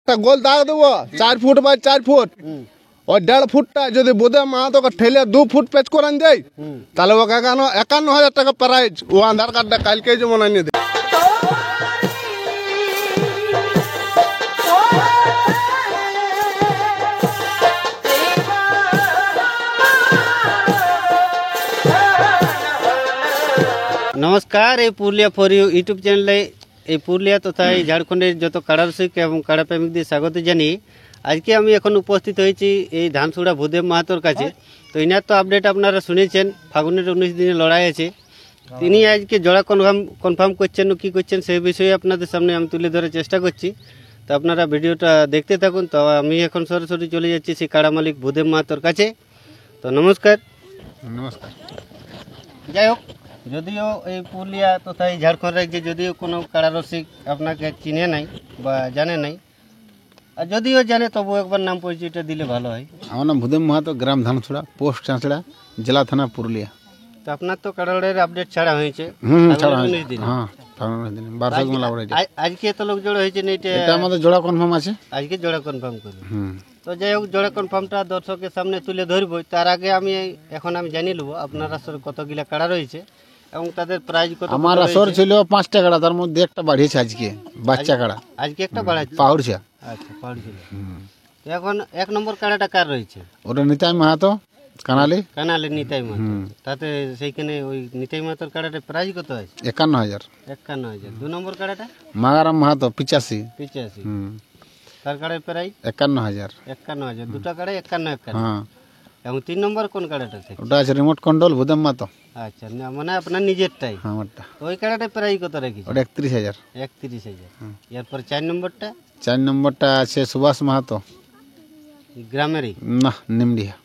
একটা গোল দাগ দেবো 4 ফুট বাই 4 ফুট, ওই 1.5 ফুটটা যদি বোধে মাহাতোকে ঠেলে 2 ফুট পেচ করান যায়, তাহলে ওকে 51,000 টাকা প্রাইজ। ও আধার কার্ডটা কালকেই যেমন আনিয়ে দেয়। নমস্কার, এই পুরুলিয়া ফর ইউ ইউটিউব চ্যানেলে এই পুরুলিয়া তথা এই ঝাড়খণ্ডের যত কাড়া রসিক এবং কাড়া প্রেমিকদের স্বাগত জানিয়ে আজকে আমি এখন উপস্থিত হয়েছি এই ধানসুড়া ভূদেব মাহাতোর কাছে। তো ইনার তো আপডেট আপনারা শুনেছেন, ফাগুনের 19 দিনে লড়াই আছে। তিনি আজকে জোড়া কনফার্ম করছেন কি করছেন সেই বিষয়ে আপনাদের সামনে আমি তুলে ধরার চেষ্টা করছি। তো আপনারা ভিডিওটা দেখতে থাকুন। তো আমি এখন সরাসরি চলে যাচ্ছি সেই কাড়া মালিক ভূদেব মাহাতোর কাছে। তো নমস্কার। নমস্কার। যাই হোক, যদিও এই পুরুলিয়া তথা এই ঝাড়খণ্ড রাজ্যে যদিও কোনো কাড়া রসিক আপনাকে চিনে নাই বা জানে নাই, আর যদিও জানে তবু একবার নাম পরিচয়টা দিলে ভালো হয়। আমার নাম ভূদেব মাহাতো, গ্রাম ধানসুড়া, পোস্ট চাঁচড়া, জেলা থানা পুরুলিয়া। তো আপনার তো কাড়াড়ের আপডেট ছাড়া হয়েছে আজকে এত লোক জোড়া হয়েছে না, এটা আমাদের জোড়া কনফার্ম আছে, আজকে জোড়া কনফার্ম করবে। তো যাই হোক, জোড়া কনফার্মটা দর্শকের সামনে তুলে ধরবো। তার আগে আমি জানিয়ে নেবো আপনার আসরে কতগুলা কাড়া রয়েছে এবং তাদের প্রাইজ কত। আমার আসর ছিল 5টা কাড়া, তার মধ্যে একটা বাড়িয়েছে আজকে, বাচ্চা কাড়া। আজকে একটা বাড়াচ্ছে পাউড়ছে। আচ্ছা, পাউড়ছিল। এখন 1 নম্বর কাড়াটা কার রয়েছে? ওটা নিতাই মাহাতো, কানালে নিতাই মাহাতো। তাতে সেইখানে ওই নিতাই মাহাতোর কাড়াটা প্রাইজ কত আছে? 51,000। 51,000। 2 নম্বর কাড়াটা মাগারাম মাহাতো, 85। তার কাড়ার প্রাইজ 51,000। 51,000। দুটা কাড়াই 51,000। হ্যাঁ। এবং 3 নম্বর কোন কাড়াটা আছে? ওটা আছে রিমোট কন্ট্রোল ভূদেব মাহাতো। আচ্ছা, মানে আপনার নিজেরটাই? হ্যাঁ, আমারটা। ওই কাড়াটা প্রাইজ কত রেখেছে? ওটা 31,000। 31,000। এরপর 4 নম্বরটা? 4 নম্বরটা আছে সুভাষ মাহাতো, গ্রামেরই না নিমডিহা।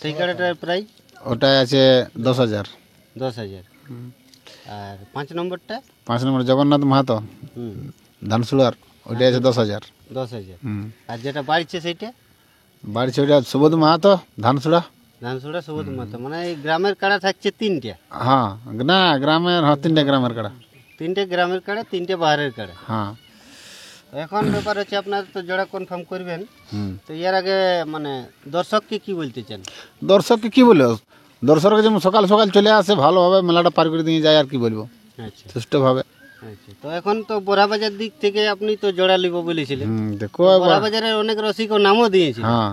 সেই কাড়াটার প্রাইজ? ওটা আছে 10,000। 10,000। আর 5 নম্বরটা? 5 নম্বর জগন্নাথ মাহাতো, ধানসুড়ার, ওইটা আছে 10,000। 10,000। আর যেটা বাড়ছে সেইটা? বাড়ছে ওইটা সুবোধ মাহাতো, ধানসুড়া সুবোধ মাহাতো। মানে এই গ্রামের কাড়া থাকছে 3টা? হ্যাঁ, না গ্রামের, 3টে গ্রামের কাড়া। 3টে গ্রামের কাড়া, 3টে বাহারের কাড়া। হ্যাঁ। এখন ব্যাপার হচ্ছে আপনার তো জোড়া কনফার্ম করবেন, তো এর আগে মানে দর্শককে কি বলতে চান? দর্শককে কি বলবো, দর্শককে যেমন সকাল সকাল চলে আসে, ভালোভাবে মেলাটা পার করে দিয়ে যায়, আর কি বলবো। আচ্ছা, সুষ্ঠুভাবে। আচ্ছা। তো এখন তো বোরাবাজার দিক থেকে আপনি তো জোড়া লিব বলেছিলেন। দেখো, বোরাবাজারের অনেক রসিক নামও দিয়েছিল। হ্যাঁ,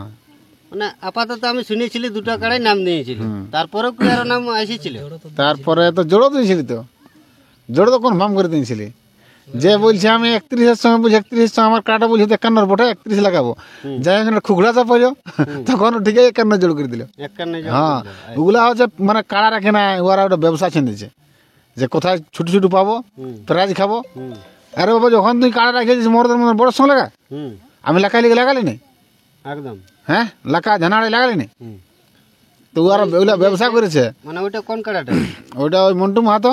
মানে আপাতত আমি শুনেছিলি 2টা কাড়াই নাম দিয়েছিল, তারপরেও কি আরো নাম এসেছিল? তারপরে তো জোড়ো দিয়েছিলি, তো জোড়ো তো কনফার্ম করে দিয়েছিলি। যে বলছে আমি 31-এর সঙ্গে বুঝি, 31-এর সঙ্গে আমার কাটা বুঝি 51 বটে, 31 লাগাবো, যাই খুগড়া চাপাইল, তখন ঠিক 51 জোড় করে দিল। হ্যাঁ, ওগুলা হচ্ছে মানে কাড়া রাখে না, ওরা ওটা ব্যবসা ছেড়েছে যে কোথায় ছুটু ছুটু পাবো, প্রাইজ খাবো। আরে বাবা, যখন তুই কাড়া রাখেছিস মোরদের মধ্যে বড় সঙ্গে লাগা, আমি লাগালি নি একদম। হ্যাঁ, লাকা ঝানাড়ে লাগালি নি, তো ওরা ওগুলা ব্যবসা করেছে। মানে ওইটা কোন কাড়াটা? ওইটা ওই মন্টু মাহাতো।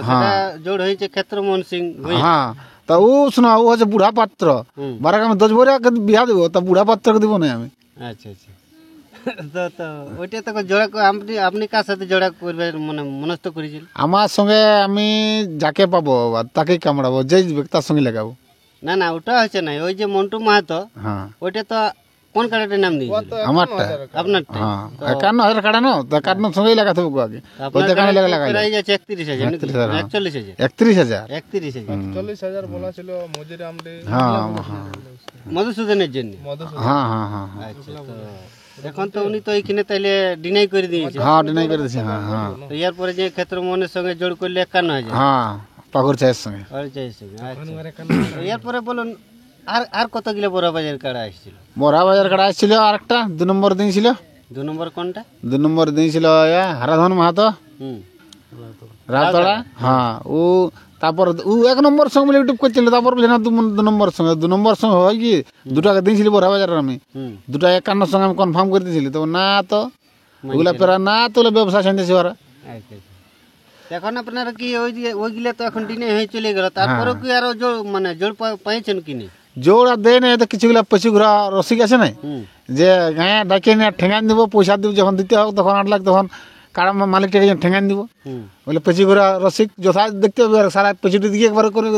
সেটা জোড় হয়েছে ক্ষেত্রমোহন সিং। হ্যাঁ, তা ও শোনা, ও হচ্ছে বুড়া পাত্র। বারাক আমি 10 বছর বিয়া দেবো, তা বুড়া পাত্রকে দিব না আমি। আচ্ছা, আচ্ছা। তো ওইটা তো জোড়া আপনি কার সাথে জোড়া করবে মানে মনস্থ করেছিল? আমার সঙ্গে আমি যাকে পাবো তাকেই কামড়াবো, যেই তার সঙ্গে লাগাবো। না, ওটা হচ্ছে না, ওই যে মন্টু মাহাতো, হ্যাঁ, ওইটা তো কোন কাড়াটার নাম দিয়েছিল? আমারটা। আপনারটা? হ্যাঁ, 51,000 কাড়ানো, তা কাটানোর সঙ্গেই লাগাতে হবে আগে। ওইটা কানে লাগাই প্রাইজ আছে 31,000। 41,000। 31,000। 41,000 বলা ছিল মজুরি আমলে। হ্যাঁ, মধুসূদনের জন্য। হ্যাঁ, হ্যাঁ, হ্যাঁ। আচ্ছা, তো এখন তো উনি তো এইখানে তাইলে ডিনাই করে দিয়েছে। হ্যাঁ, ডিনাই করে দিয়েছে। হ্যাঁ, হ্যাঁ। তো এর পরে যে ক্ষেত্রমোহনের সঙ্গে জোড় করলে 51,000। হ্যাঁ, পাগর চায়ের সঙ্গে। এরপরে বলুন আর কতগুলো বোরাবাজার কাড়া আসছিল? বোরাবাজার কাড়া আসছিল, আরেকটা 2 নম্বর দিয়েছিল। 2 নম্বর কোনটা? 2 নম্বর দিয়েছিল হারাধন মাহাতো, রাতড়া। হ্যাঁ, ও তারপর ও 1 নম্বর সঙ্গে বলে ইউটিউব করছিল, তারপর বলছে না 2 নম্বর সঙ্গে। 2 নম্বর সঙ্গে হয় কি, 2টাকে দিয়েছিল বোরাবাজারের আমি, 2টা 51 সঙ্গে আমি কনফার্ম করে দিয়েছিলি, তো না, তো ওগুলা পেরা না, তো ব্যবসা ছেড়েছে ওরা। এখন আপনারা কি ওইগুলা তো এখন ডিনে হয়ে চলে গেল, তারপরেও কি আরো মানে জোর পাইছেন কিনি? জোর আর দেয় না, তো কিছুগুলা পশু ঘোরা রসিক আছে না, যে গায়ে ডাকে নিয়ে ঠেঙান দিব, পয়সা দিব, যখন দিতে হোক তখন 8 লাখ, তখন কারা মালিকটাকে ঠেঙান দিব। বলে পেছি ঘোরা রসিক যথা দেখতে হবে, সারা পেছিটি দিকে একবার করে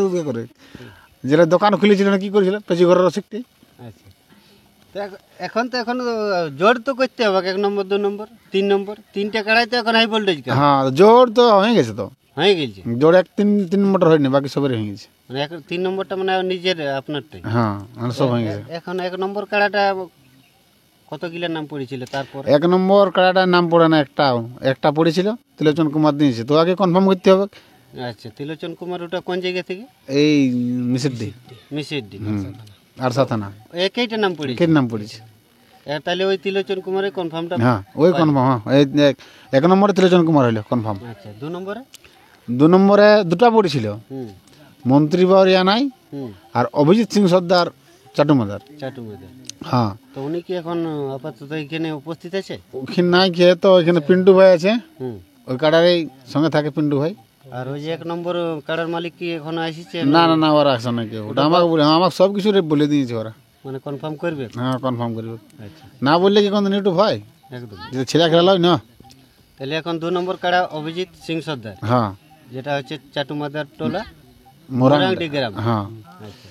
যেটা দোকান খুলেছিল না কি করেছিল পেঁচি ঘরের রসিকটি। আচ্ছা, তো এখন তো জোর তো করতে হবে 1 নম্বর 2 নম্বর 3 নম্বর, 3টে কাড়াই তো এখন হাই ভোল্টেজ হ্যাঁ জোর তো হয়ে গেছে, তো হয়ে গেছে। জোর 3 নম্বরটা হয়নি, বাকি সবের হয়ে গেছে। মানে 3 নম্বরটা মানে নিজের আপনারটাই। হ্যাঁ মানে সব হয়ে গেছে। এখন 1 নম্বর কাড়াটা কত কিলোর নাম পড়েছিল? তারপর 1 নম্বর কাড়াটার নাম পড়ে না, একটা পড়েছিল, ত্রিলোচন কুমার দিয়েছে, তো আগে কনফার্ম করতে হবে। আচ্ছা, ত্রিলোচন কুমার ওটা কোন জায়গা থেকে? এই মিসিদ্দি মিসিদ্দি আর সাথানা একইটা নাম পড়েছে। কে নাম পড়েছে? তাহলে ওই ত্রিলোচন কুমারের কনফার্মটা। হ্যাঁ ওই কনফার্ম, হ্যাঁ এই 1 নম্বরে ত্রিলোচন কুমার হইলো কনফার্ম। আচ্ছা, 2 নম্বরে? 2 নম্বরে দুটা পড়েছিল, হুম মন্ত্রী বাউরিয়া নাই হুম আর অভিজিৎ সিং সর্দার চাটুমাদার। চাটুমেদা। হ্যাঁ তো উনি কি এখন আপাতত এখানে উপস্থিত আছে? ওখানে নাই খেয়ে, তো এখানে পিন্টু ভাই আছে, হুম ওই কাড়ারই সঙ্গে থাকে পিন্টু ভাই। আর ওই যে 1 নম্বর কাড়ার মালিক কি এখনো আসছে? না না না, ওরা আসে না কেউ, ওটা আমাকে বলে, আমাকে সব কিছু বলে দিয়েছে ওরা। মানে কনফার্ম করবে? হ্যাঁ কনফার্ম করবে, আচ্ছা, না বললে কি কোনদিন একটু ভয়, একদম। যেটা ছেলে খেলা লয় না। তাহলে এখন 2 নম্বর কাড়া অভিজিৎ সিং সর্দার, হ্যাঁ যেটা হচ্ছে চাটুমাদার টোলা মোরাং, মোরাংটি গ্রাম। হ্যাঁ আচ্ছা,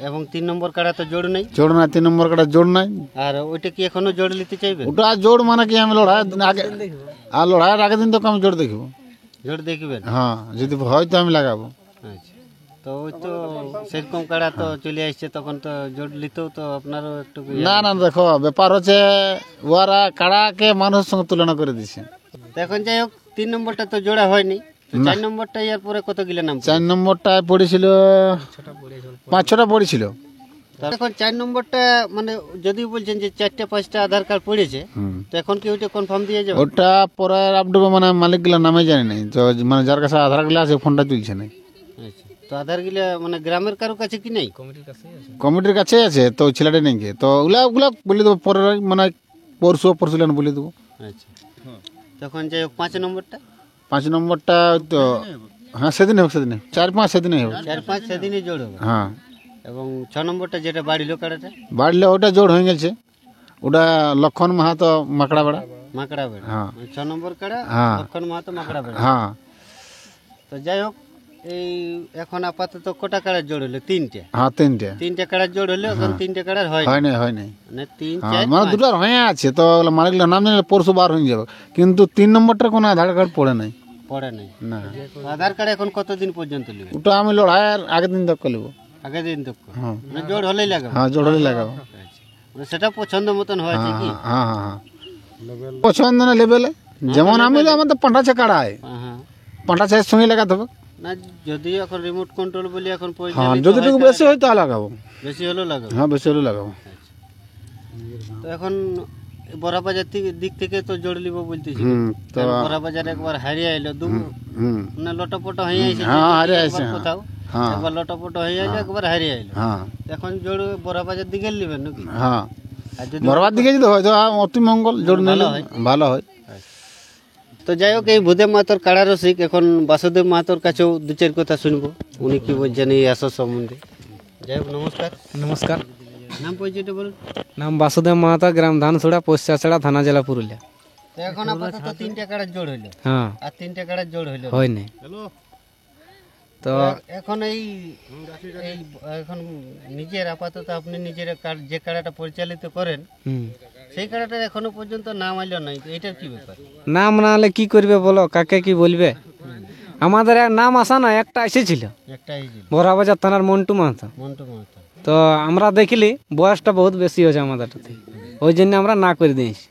এবং 3 নম্বর কাড়া তো জোড় নেই। জোড় নাই, 3 নম্বর কাটা জোড় নাই। আর ওইটা কি এখনো জোড় নিতে চাইবে? ওটা জোড় মানে কি, আমি লড়াইয়ের দিন আগে, আর লড়াইয়ের আগের দিন তো আমি জোড় দেখব। জোড় দেখবেন? হ্যাঁ যদি হয় তো আমি লাগাবো। আচ্ছা, তো ওই তো সেরকম কাড়া তো চলে আসছে, তখন তো জোড় নিতেও তো আপনারও একটু না না দেখো, ব্যাপার হচ্ছে ওরা কাড়াকে মানুষের সঙ্গে তুলনা করে দিছে। তো এখন যাই হোক, 3 নম্বরটা তো জোড়া হয়নি, 4 নম্বরটা এর পরে কত কিলো নাম? 4 নম্বরটায় পড়েছিল 5-6টা পড়েছিল। এখন 4 নম্বরটা মানে যদি বলছেন যে 4টা-5টা আধার কার্ড পড়েছে, তো এখন কি ওইটা কনফার্ম দিয়ে যাবে? ওটা পরের আপডেটে মানে মালিকগুলো নামে জানি নাই, তো মানে যার কাছে আধার গুলো আছে ফোনটা তুলছে না। আচ্ছা, তো আধার গিলা মানে গ্রামের কারো কাছে কি নাই? কমিটির কাছে আছে, তো ছেলেটা নেই গে, তো ওগুলা বলে দেবো পরে, মানে পরশু বলে দেবো। আচ্ছা, তখন যাই হোক 5 নম্বরটা? 5 নম্বরটা তো হ্যাঁ সেদিন হোক, সেদিনে 4-5 সেদিনে হোক। 4-5 সেদিনই জোড় হবে। হ্যাঁ এবং 6 নম্বরটা যেটা বাড়িলো কাড়াটা? বাড়লে ওটা জোড় হয়ে গেছে, ওটা লক্ষণ মাহাতো মাকড়া বেড়া। মাকড়া বেড়া। হ্যাঁ 6 নম্বর কাড়া হ্যাঁ লক্ষণ মাহাতো মাকড়া বেড়া। হ্যাঁ। তো যাই হোক, এই এখন আপাতত কটা কাড়ার জোড় হলো? 3টে। হ্যাঁ 3টে কাড়ার জোড় হলো, এখন 3টে কাড়ার হয় হয় নাই, হয় নাই। মানে 3, হ্যাঁ 4, মানে 2টার হয়ে আছে, তো মালিকগুলো নাম জানলে পরশু বার হয়ে যাবে, কিন্তু 3 নম্বরটার কোনো আধার কার্ড পড়ে নাই। পড়ে নাই না, আধার কার্ড এখন কতদিন পর্যন্ত নেবে? ওটা আমি লড়াইয়ের আগের দিন তক করবো। আগের দিন তো হ্যাঁ মানে জোড় হলেই লাগাবো? হ্যাঁ জোড় হলে লাগাবো। আচ্ছা, মানে সেটা পছন্দ মতন হয়েছে কি? হ্যাঁ হ্যাঁ হ্যাঁ পছন্দ না লেভেলে, যেমন আমি আমার তো 5টা কাড়ায়, হ্যাঁ 5টা চায়ের সঙ্গে লাগাতে হবে। না, যদিও এখন রিমোট কন্ট্রোল বলি এখন হ্যাঁ পরিচালিত যতটুকু হয়, বেশি হয় তা লাগাবো। বেশি হলেও লাগাবো। হ্যাঁ বেশি হলে লাগাবো। তো এখন বড়াবাজার দিক থেকে তো জোড় লিব বলতেছি, তো বড়াবাজার একবার হারিয়ে আইলো, হুম মানে লটপট হয়ে আইছে। হ্যাঁ হারিয়ে আইছে, একবার কোথাও হ্যাঁ একবার লটপট হয়ে আইলো, একবার হারিয়ে আইলো। হ্যাঁ এখন জোড় বড়াবাজার দিকে নেবেন নাকি? হ্যাঁ আর যদি বরবাদ দিকে যদি হয় তো অতি মঙ্গল, জোর নিলে ভালো হয়। তো যাই হোক, এই ভূদেব মাহাতোর কাড়া রসিক এখন বাসুদেব মাহাতোর কাছেও 2-4 কথা শুনবো, উনি কি বলছেন এই আসর সম্বন্ধে। যাই হোক, নমস্কার। নমস্কার, নাম পরিচয়টা বলুন। নাম বাসুদেব মাহাতো, গ্রাম ধানছড়া, পোস্ট চাষড়া, থানা, জেলা পুরুলিয়া। তো এখন আপাতত 3টে কাড়ার জোড় হইলো, হ্যাঁ আর 3টে কাড়ার জোড় হইলো। হয় নাই। তো এখন এই এখন নিজের আপাতত আপনি নিজের যে কাড়াটা পরিচালিত করেন, সেই কাড়াটার এখনো পর্যন্ত নাম আইলো নাই, তো এটার কি ব্যাপার? নাম না হলে কি করবে বলো, কাকে কি বলবে? আমাদের এক নাম আসা না, একটা এসেছিল একটাই বড়াবাজার থানার মন্টু মাহাতো। মন্টু মাহাতো। তো আমরা দেখলি বয়সটা বহুত বেশি হয়েছে আমাদের, ওই জন্য আমরা না করে দিয়েছি।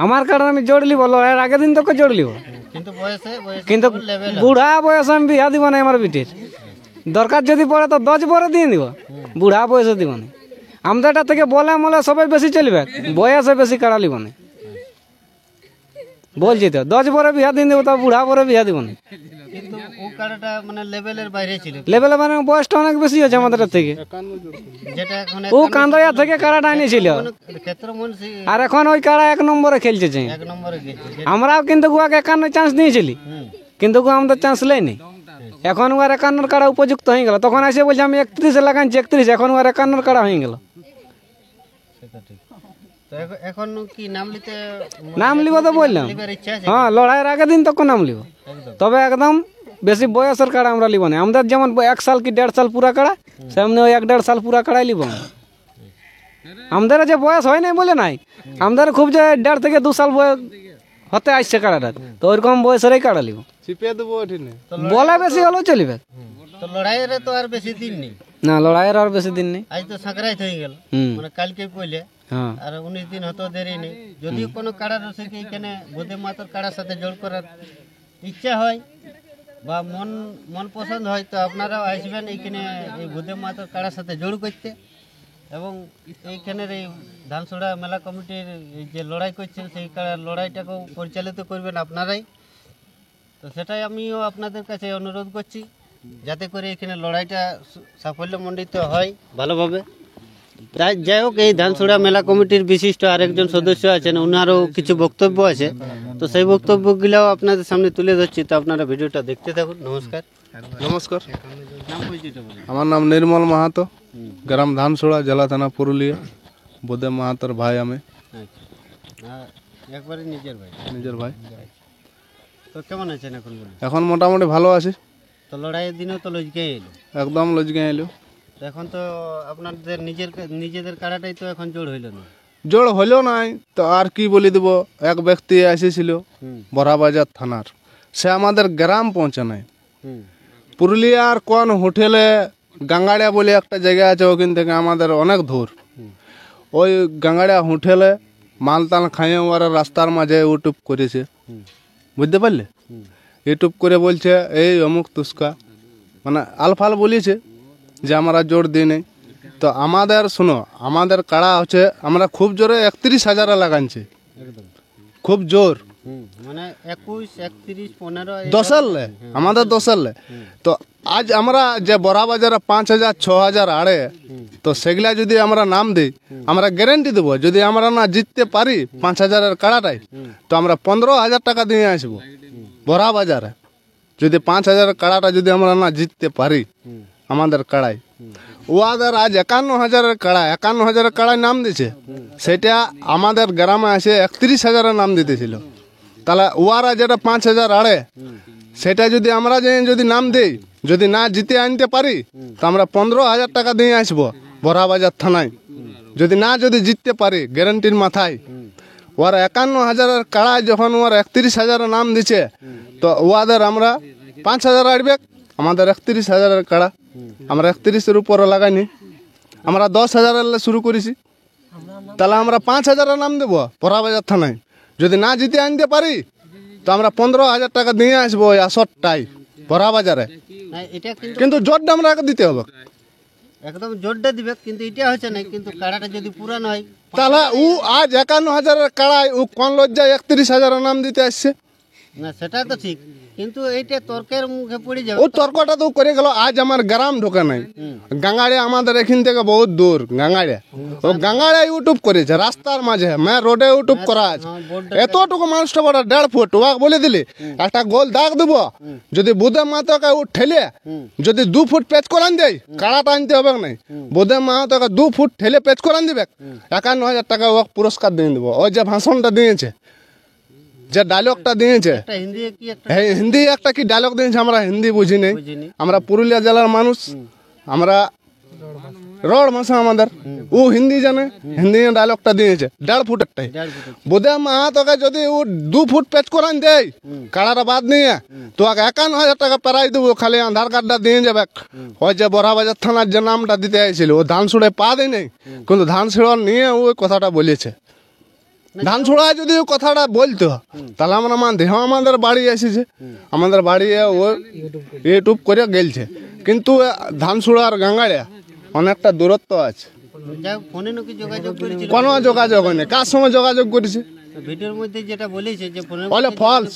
আমার কারণে আমি জোড়লি বলো, এর আগের দিন তোকে জোড়লিব, কিন্তু বয়সে কিন্তু বুড়া বয়সে আমি বিয়া দিব না আমার বিটির। দরকার যদি পড়ে তো 10 বরে দিয়ে দিব, বুড়া বয়সে দিব না। আমাদের এটা থেকে বলে মলে সবাই বেশি চলবে, বয়সে বেশি কাড়া লিব না। বলছি তো 10 বরে বিয়া দিয়ে দেবো, তো বুড়া বরে বিয়া দিব না। কিন্তু ও কাড়াটা মানে লেভেলের বাইরে ছিল, লেভেলে মানে বয়সটা অনেক বেশি হয়েছে আমাদের থেকে। যেটা এখন ও কান্দয়া থেকে কাড়াটা এনেছিল, ক্ষেত্রমন আর এখন ওই কাড়া 1 নম্বরে খেলছে। 1 নম্বরে গেছে। আমরাও কিন্তু গুয়াকে 51 চান্স দিয়েছিলি, কিন্তু গু আমাদের চান্স লেয়নি। এখন ওর 51 কাড়া উপযুক্ত হয়ে গেল, তখন এসে বলছে আমি 31 লাগাচ্ছি 31, এখন ওর 51 কাড়া হয়ে গেল। সেটা ঠিক। তো এখন কি নাম নিতে, নাম লিব তো বললাম, লিবার ইচ্ছা আছে? হ্যাঁ লড়াইয়ের আগের দিন তখন নাম লিব, একদম। তবে একদম বেশি বয়সের কাড়া আমরা লিব না। আমাদের যেমন 1 সাল কি 1.5 সাল পুরা কাড়া, সেমনি ওই 1.5 সাল পুরা কাড়াই লিব না। আমাদের যে বয়স হয় নাই বলে নাই, আমাদের খুব যে 1.5 থেকে 2 সাল বয়স হতে আসছে কাড়াটা, তো ওইরকম বয়সেরই কাড়া লিব। চিপিয়ে দেবো ওঠিনে বলা বেশি হলেও চলবে তো লড়াইয়ের তো আর বেশি দিন নেই, না, লড়াইয়ের আর বেশি দিন নেই। আজ তো সংক্রান্ত হয়ে গেল, মানে কালকে পইলে হ্যাঁ, আর 19 দিন হতো দেরি নেই। যদিও কোনো কাড়া রসিকে এখানে বুধে মাতার কাড়ার সাথে জোড় করার ইচ্ছা হয় বা মন পছন্দ হয়, তো আপনারাও আসবেন এইখানে এই বুধে মাতার কাড়ার সাথে জোড় করতে। এবং এইখানের এই ধানসুড়া মেলা কমিটির এই যে লড়াই করছেন, সেই কাড়ার লড়াইটাকেও পরিচালিত করবেন আপনারাই। তো সেটাই আমিও আপনাদের কাছে অনুরোধ করছি, যাতে করে এখানে লড়াইটা সাফল্যমণ্ডিত হয় ভালোভাবে। যাই হোক, এই ধানসুড়া মেলা কমিটির বিশিষ্ট আরেকজন সদস্য আছেন, ওনারও কিছু বক্তব্য আছে, তো সেই বক্তব্যগুলোও আপনাদের সামনে তুলে ধরছি। তো আপনারা ভিডিওটা দেখতে থাকুন। নমস্কার। নমস্কার, নাম পরিচয়টা বলুন। আমার নাম নির্মল মাহাতো, গ্রাম ধানসোড়া, জেলা থানা পুরুলিয়া। বোদে মাহাতোর ভাই আমি, আচ্ছা, একবারে নিজের ভাই। নিজের ভাই। তো কেমন আছেন এখন বলুন? এখন মোটামুটি ভালো আছি, তো লড়াইয়ের দিনেও তো লজকে এলো, একদম লজগে এলো। তো এখন তো আপনাদের নিজেদের কাড়াটাই তো এখন জোড় হইল না। জোড় হলো নাই তো আর কি বলি দেব। এক ব্যক্তি এসেছিল বড়াবাজার থানার, সে আমাদের গ্রাম পৌঁছে নাই। পুরুলিয়ার কোন হোটেলে গাঙ্গাড়িয়া বলে একটা জায়গা আছে, ওখান থেকে আমাদের অনেক দূর। ওই গাঙ্গাড়িয়া হোটেলে মালতাল খাইয়ে ওরা রাস্তার মাঝে ইউটিউব করেছে, বুঝতে পারলে? ইউটিউব করে বলছে এই অমুক তুস্কা, মানে আলফাল বলেছে যে আমরা জোর দিই নেই। তো আমাদের শুনো, আমাদের কাড়া হচ্ছে আমরা খুব জোরে 31,000 লাগানছি, খুব জোর। মানে 21, 31, 15 দশালে আমাদের দশালে। তো আজ আমরা যে বড়া বাজারে 5,000, 6,000 আড়ে, তো সেগুলা যদি আমরা নাম দিই, আমরা গ্যারেন্টি দেবো যদি আমরা না জিততে পারি 5,000-এর কাড়াটাই, তো আমরা 15,000 টাকা দিয়ে আসবো বড়া বাজারে। যদি 5,000-এর কাড়াটা যদি আমরা না জিততে পারি আমাদের কাড়াই, ওদের আজ 51,000-এর কাড়া, 51,000-এর কাড়ায় নাম দিছে, সেটা আমাদের গ্রামে আসে 31,000-এর নাম দিতেছিল। তাহলে ওরা যেটা 5,000 আড়ে, সেটা যদি আমরা যদি নাম দিই, যদি না জিতে আনতে পারি, তো আমরা 15,000 টাকা দিয়ে আসবো বড়াবাজার থানায়। যদি জিততে পারি গ্যারান্টির মাথায়। ওরা 51,000-এর কাড়ায় যখন ওরা 31,000-এর নাম দিচ্ছে, তো ওদের আমরা 5,000 আড়বে, আমাদের 31,000-এর কাড়া আমরা 31-এর উপরে লাগাইনি, আমরা 10,000-এর শুরু করেছি। তাহলে আমরা 5,000-এর নাম দেবো বড়াবাজার থানায়। যদি না জিতে আনতে পারি, তো আমরা 15,000 টাকা দিয়ে আসবো ওই আসরটাই বড়া বাজারে। না, এটা কিন্তু জোরটা আমরা দিতে হবে, একদম জোরটা দিবে, কিন্তু এটা হচ্ছে না। কিন্তু কাড়াটা যদি পুরানো হয়, তাহলে ও আজ 51,000-এর কাড়ায় ও কোন লজ্জায় 31,000-এর নাম দিতে আসছে? না সেটা তো ঠিক, কিন্তু এইটা তর্কের মুখে পড়ে যাবে। ও তর্কটা তো করে গেল। আজ আমার গ্রাম ঢোকে নাই, গাঙ্গাড়িয়া আমাদের এখান থেকে বহুত দূর। গাঙ্গাড়িয়া, ও গাঙ্গাড়িয়া ইউটিউব করেছে রাস্তার মাঝে, রোডে ইউটিউব করা আছে। এতটুকু মানুষটা বড় 1.5 ফুট, ওকে বলে দিলি একটা গোল দাগ দেবো, যদি বুধে মাতাকে ও ঠেলে যদি 2 ফুট পেচ করান দেয়, কাড়াটা আনতে হবে না। বুধে মাতাকে 2 ফুট ঠেলে পেচ করান দিবে, 51,000 টাকা ওকে পুরস্কার দিয়ে দেবো। ওই যে ভাষণটা দিয়েছে, যে ডায়লগটা দিয়েছে, একটা হিন্দি কি একটা হিন্দি একটা কি ডায়লগ দিয়েছে, আমরা হিন্দি বুঝি নেই। আমরা পুরুলিয়া জেলার মানুষ, আমরা রড ভাষা আমাদের, ও হিন্দি জানে, হিন্দি ডায়লগটা দিয়েছে 1.5 ফুট একটাই। বোধে মা তোকে যদি ও 2 ফুট পেচ করান দেয় কাড়াটা বাদ নিয়ে, তো 51,000 টাকা প্রাইজ দেবো, খালি আধার কার্ডটা দিয়ে যাবে। ওই যে বড়াবাজার থানার যে নামটা দিতে আইছিল, ও ধান ছুড়ে পা দেয় নেই, কিন্তু ধান ছিঁড়ন নিয়ে ওই কথাটা বলেছে। ধান ছোড়ায় যদি ও কথাটা বলতো, তাহলে আমরা মানতে। হ্যাঁ, আমাদের বাড়ি এসেছে, আমাদের বাড়ি ও ইউটিউব করে গেলছে, কিন্তু ধান ছোড়া আর গাঙ্গাড়িয়া অনেকটা দূরত্ব আছে। যাই হোক, ফোনে নাকি যোগাযোগ করেছিল, কোনো যোগাযোগ নেই। কার সঙ্গে যোগাযোগ করেছে? ভিডিওর মধ্যে যেটা বলেছে যে ফোনে ওইটা ফলস,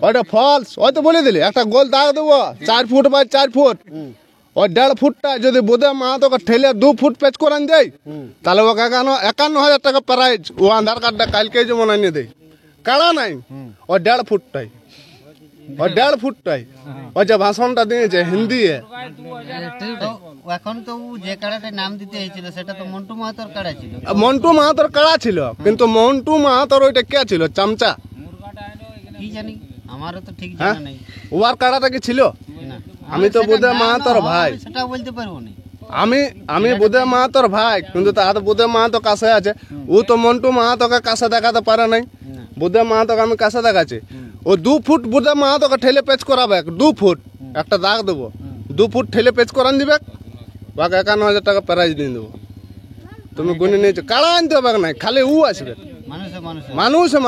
ওইটা ফলস। ওই তো বলে দিলি একটা গোল দাগ দেবো 4 ফুট বাই 4 ফুট, ওই 1.5 ফুটটা যদি বোধে মা তোকে ঠেলে 2 ফুট পেচ করান দেয়, তাহলে ওকে 51,000 টাকা প্রাইজ। ও আধার কার্ডটা কালকে যেমন আনিয়ে দেয়, কাড়া নাই ওই 1.5 ফুটটাই, ওই 1.5 ফুটটাই। ওই যে ভাষণটা দিয়েছে হিন্দি। তো এখন তো ও যে কাড়াটার নাম দিতে হয়েছিল, সেটা তো মন্টু মাহাতোর কাড়া ছিল। মন্টু মাহাতোর কাড়া ছিল, কিন্তু মন্টু মাহাতোর ওইটা কে ছিল? চামচা কি জানি, আমারও তো ঠিক হ্যাঁ জানা নেই ওর কাড়াটা কি ছিল? না আমি তো বোধে মাহাতোর ভাই, সেটা বলতে পারবো না আমি বোধে মাহাতোর ভাই, কিন্তু তার বোধে মাহাতো কাছে আছে। ও তো মন্টু মাহাতোকে কাছে দেখাতে পারে নাই, বোধে মাহাতোকে আমি কাছে দেখাচ্ছি। ও 2 ফুট বোধে মাহাতোকে ঠেলে পেচ করাবে, 2 ফুট একটা দাগ দেবো, 2 ফুট ঠেলে পেচ করান দিবে, বাকি 51,000 টাকা প্রাইজ দিয়ে দেবো। তুমি গুনে নিয়েছো, কাড়া আনতে হবে নাই, খালি ও আসবে,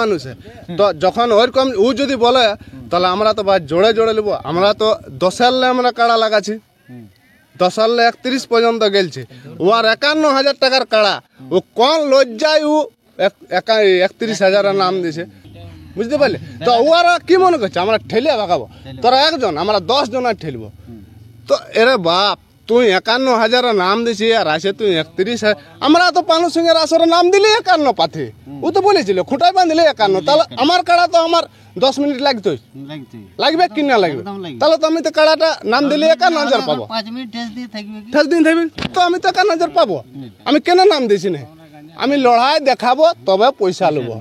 মানুষে। তো যখন ওইরকম ও যদি বলে তাহলে আমরা তো ভাই জোড়ে জোড়ে নেবো। আমরা তো 10 সালে আমরা কাড়া লাগাচ্ছি, 10 সালে 31 পর্যন্ত গেলছে। ও আর 51,000 টাকার কাড়া, ও কোন লজ্জায় ও 31,000 নাম দিছে, বুঝতে পারলে? তো ওরা কি মনে করছে আমরা ঠেলে ভাগাবো? তোরা একজন, আমরা 10 জন আর ঠেলবো। তো এরে বাপ, তুই 51,000 নাম দিছি আর আসে তুই 31,000। আমরা তো পানু সিংহের আসরে নাম দিলে 51 পাথে, ও তো বলেছিল খুঁটায় বাঁধলে 51। তাহলে আমার কাড়া তো আমার 10 মিনিট লাগতো, লাগবে কি না লাগবে? তাহলে তো আমি তো কাড়াটা নাম দিলে 51,000 পাবো, 5 মিনিট টেস্ট দিয়ে থাকবে কি ঠেস দিন থাকবি, তো আমি তো 51,000 পাবো। আমি কেন নাম দিছি না? আমি লড়াই দেখাবো তবে পয়সা নেবো,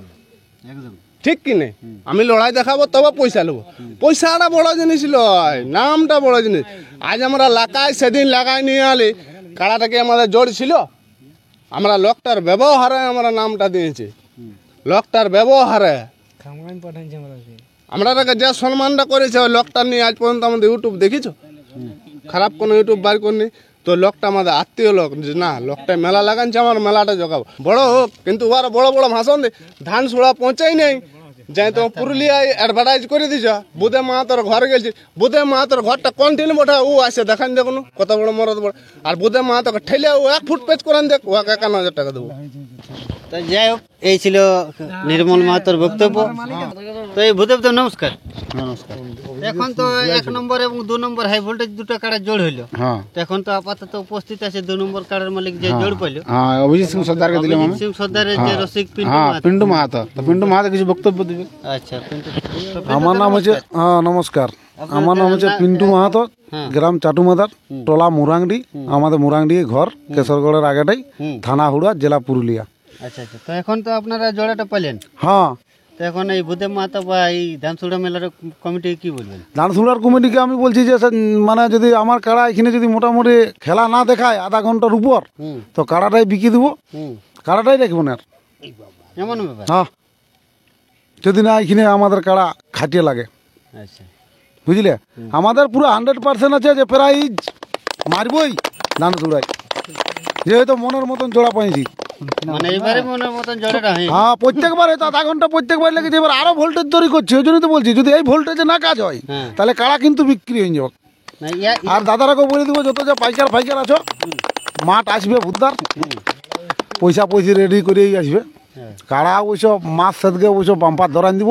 একদম ঠিক কি নেই? আমি লড়াই দেখাবো তবে পয়সা নেবো। পয়সাটা বড় জিনিস লয়, নামটা বড় জিনিস। আজ আমরা লাগাই, সেদিন লাগাই নিয়ে আলি, কাড়াটাকে আমাদের জোর ছিল। আমরা লোকটার ব্যবহারে আমরা নামটা দিয়েছি, লোকটার ব্যবহারে আমরা যে সম্মানটা করেছে ওই লোকটা নিয়ে আজ পর্যন্ত আমাদের ইউটিউব দেখিছো? খারাপ কোনো ইউটিউব বার করিনি। তো লোকটা আমাদের আত্মীয় লোক, যে না লোকটা মেলা লাগানছে, আমার মেলাটা জগাবো। বড় হোক, কিন্তু ওরা বড় বড় ভাষণ দেয়, ধান সুড়া পৌঁছাই নেই। যাই তো পুরুলিয়ায় অ্যাডভার্টাইজ করে দিছ, বুধে মাহাতোর ঘর গেছি। বুধে মাহাতোর ঘরটা কন্টিনিউ বঠা, ও আসে দেখান দেখুন কত বড় মরদ বড়। আর বুধে মাহাতোকে ঠেলে ও 1 ফুট পেচ করান দেখ, ওকে 51,000 টাকা দেবো। তো যাই হোক, এই ছিল নির্মল মাহাতোর বক্তব্য। তো এই ভূদেব তো নমস্কার। এখন তো 1 নম্বর এবং 2 নম্বর হাই ভোল্টেজ দুটো কাড়া জোড় হইলো। হ্যাঁ তো এখন তো আপাতত উপস্থিত আছে 2 নম্বর কাড়ার মালিক যে জোড় পাইলো, হ্যাঁ অভিজিৎ সিং সর্দারকে দিলাম আমি। সিং সর্দারের যে রসিক পিন্টু হ্যাঁ মাহাতো। পিন্টু মাহাতো, তো পিন্টু মাহাতো কিছু বক্তব্য দিবে। আচ্ছা পিন্টু, আমার নাম হচ্ছে, হ্যাঁ নমস্কার, আমার নাম হচ্ছে পিন্টু মাহাতো, গ্রাম চাটুমাদার, টলা মুরাংডি। আমাদের মুরাংডি ঘর, কেশরগড়ের আগেটাই, থানা হুড়া, জেলা পুরুলিয়া। আচ্ছা আচ্ছা। তো এখন তো আপনারা জোড়াটা পাইলেন, হ্যাঁ তো এখন এই ভূদেব মাহাতো বা এই ধানসুড়া মেলার কমিটি কি বলবেন? ধানসুড়ার কমিটিকে আমি বলছি যে মানে যদি আমার কাড়া এখানে যদি মোটামুটি খেলা না দেখায় আধা ঘন্টার উপর, তো কাড়াটাই বিকি দেবো, কাড়াটাই রাখবো না আর। এমন ব্যাপার? হ্যাঁ, যদি না এখানে আমাদের কাড়া খাটিয়ে লাগে, আচ্ছা বুঝলে? আমাদের পুরো 100% আছে যে প্রাইজ মারবই ধানসুড়ায়, যেহেতু মনের মতন জোড়া পাইছি। মানে এইবারে মনের মতন জোড়াটা হয়। হ্যাঁ প্রত্যেকবার হয়তো আধা ঘন্টা প্রত্যেকবার লেগেছে, এবার আরো ভোল্টেজ তৈরি করছে। ওই জন্যই তো বলছি যদি এই ভোল্টেজে না কাজ হয় তাহলে কাড়া কিন্তু বিক্রি হয়ে যাবে। না আর দাদারাকেও বলে দেবো যত যা পাইকার ফাইকার আছো, মাঠ আসবে বুধবার, পয়সা রেডি করেই আসবে। কাড়া অবশ্য মাছ সেদকে অবশ্য বাম্পার ধরান দিব,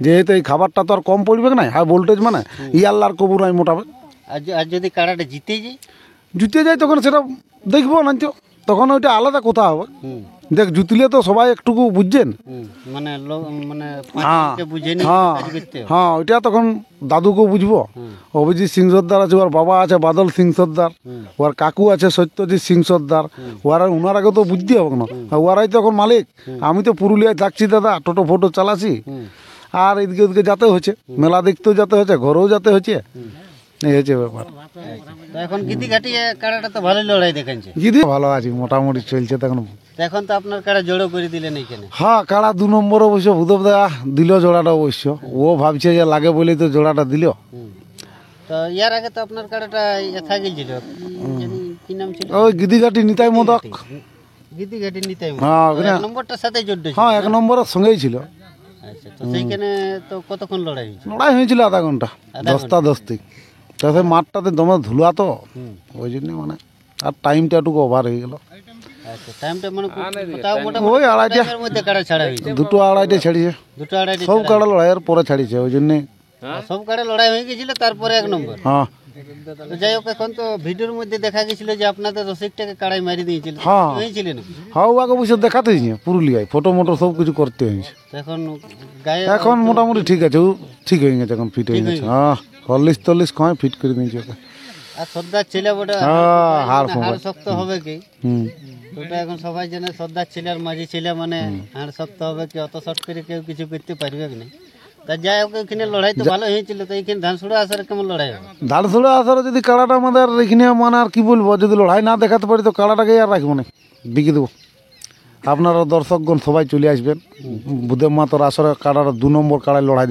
যেহেতু এই খাবারটা তো আর কম পড়বে না, হাই ভোল্টেজ মানে ইয়াল্লার কবুর আমি মোটাবে। আর যদি কাড়াটা জিতে যায়, জুতিয়ে যায় তখন সেটা দেখবো না, তো তখন ওইটা আলাদা কথা হবে। দেখ জুতলে তো সবাই একটুকু বুঝছেন, মানে মানে হ্যাঁ বুঝে নি হ্যাঁ কাজ করতে হবে। হ্যাঁ ওইটা তখন দাদুকেও বুঝবো। অভিজিৎ সিং সর্দার আছে, ওর বাবা আছে বাদল সিং সর্দার, ওর কাকু আছে সত্যজিৎ সিং সর্দার, ওনারাকে তো বুঝতে হবে না, ওরাই তো এখন মালিক। আমি তো পুরুলিয়ায় থাকছি দাদা, টোটো ফোটো চালাছি, আর এদিকে ওদিকে যেতে হচ্ছে, মেলা দেখতেও যেতে হচ্ছে, ঘরেও যেতে হচ্ছে, এই হচ্ছে ব্যাপার। তো এখন গিদি ঘাটিয়ে কাড়াটা তো ভালোই লড়াই দেখাচ্ছে। গিদি ভালো আছি, মোটামুটি চলছে তখন। তো এখন তো আপনার কাড়া জোড়ো করে দিলেন এইখানে। হ্যাঁ কাড়া 2 নম্বর অবশ্য ভূদেব দা দিল জোড়াটা, অবশ্য ও ভাবছে যে লাগে বলেই তো জোড়াটা দিল। তো ইয়ার আগে তো আপনার কাড়াটা এথা গেছিল, কি নাম ছিল? ওই গিদিঘাটি নিতাই মোদক। গিদি ঘাটি নিতে হ্যাঁ নম্বরটার সাথে জড়িত। হ্যাঁ 1 নম্বরের সঙ্গেই ছিল। আচ্ছা, তো সেইখানে তো কতক্ষণ লড়াই হয়েছে? লড়াই হয়েছিল আধা ঘন্টা, 10টা 10 তাতে মাঠটাতে দমে ধুলা তো, ওই জন্য মানে আর টাইমটা একটু ওভার হয়ে গেল। আচ্ছা, টাইমটা মানে তাও মোটামুটি ওই 2:30 টাইমের মধ্যে কাড়া ছাড়া হয়েছে। 2টো 2:30 ছাড়িয়েছে, 2টো 2:30 সব কাড়া লড়াইয়ের পরে ছাড়িয়েছে, ওই জন্যে। সব কাড়া লড়াই হয়ে গেছিল, তারপরে 1 নম্বর। হ্যাঁ তো যাই হোক, এখন তো ভিডিওর মধ্যে দেখা গেছিল যে আপনাদের রসিকটাকে কাড়াই মারি দিয়েছিল, হ্যাঁ হয়েছিল নাকি? হ্যাঁ ওকে অবশ্য দেখাতে হয়েছে পুরুলিয়ায়, ফটো মোটো সব কিছু করতে হয়েছে। তো এখন গায়ে এখন মোটামুটি ঠিক আছে, ও ঠিক হয়ে গেছে, এখন ফিট হয়ে গেছে। হ্যাঁ 40-40 খায় ফিট করে দিয়েছে ওকে। আর শ্রদ্ধার ছেলে বটে, হ্যাঁ হাড় হাড় শক্ত হবে কি? ওটা এখন সবাই জানে শ্রদ্ধার ছেলে আর মাঝি ছেলে মানে হাড় শক্ত হবে কি, অত শর্ট করে কেউ কিছু করতে পারবে কি না। তা যাই হোক এখানে লড়াই তো ভালো হয়েছিল, তো এখানে ধানসুড়া আসার কেমন লড়াই হবে? ধানসুড়া আসার যদি কাড়াটা আমাদের এখানে মানে আর কি বলবো, যদি লড়াই না দেখাতে পারি তো কাড়াটাকে আর রাখবো না, বিকে দেবো। আপনারা দর্শকগণ সবাই চলে আসবেন ভূদেব মাতার আসরে কাড়ার 2 নম্বর কাড়ায় লড়াই